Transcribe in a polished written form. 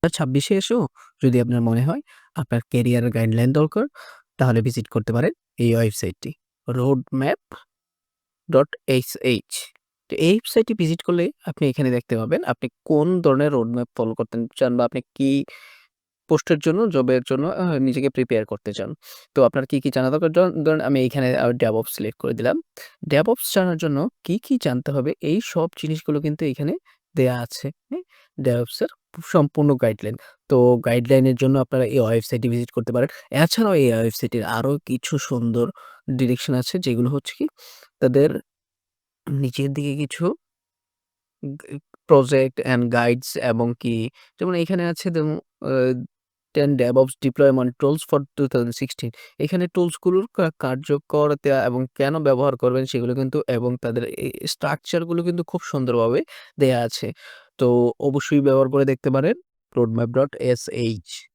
২০২৬ এ এসেও যদি আপনার মনে হয় আপনার ক্যারিয়ারের গাইডলাইন দরকার, তাহলে ভিজিট করতে পারেন এই ওয়েবসাইটটি roadmap.sh। তো এই ওয়েবসাইটটি ভিজিট করলে আপনি এখানে দেখতে পাবেন আপনি কোন ধরনের রোডম্যাপ ফলো করতে চান বা আপনি কি পোস্টের জন্য, জবের জন্য নিজেকে প্রিপেয়ার করতে চান। তো আপনার কি জানা দরকার? ধরেন আমি এইখানে DevOps সিলেক্ট করে দিলাম। DevOps জানার জন্য কি জানতে হবে এই সব জিনিসগুলো কিন্তু এখানে দেয়া আছে। হ্যাঁ? DevOps এর সম্পূর্ণ গাইডলাইন। তো গাইডলাইনের জন্য আপনারা এই ওয়েবসাইটটি ভিজিট করতে পারেন। এছাড়াও এই ওয়েবসাইটের আরো কিছু সুন্দর ডিরেকশন আছে যেগুলো হচ্ছে কি তাদের নিচের দিকে কিছু গ প্রজেক্ট অ্যান্ড গাইডস এবং কি যেমন এখানে আছে যেমন আ 10 DevOps Deployment Tools for 2016। এখানে টুলস গুলোর কার্যকরতা এবং কেন ব্যবহার করবেন সেগুলো কিন্তু এবং তাদের স্ট্রাকচার গুলো কিন্তু খুব সুন্দরভাবে দেয়া আছে। তো অবশ্যই ব্যবহার করে দেখতে পারেন roadmap.sh।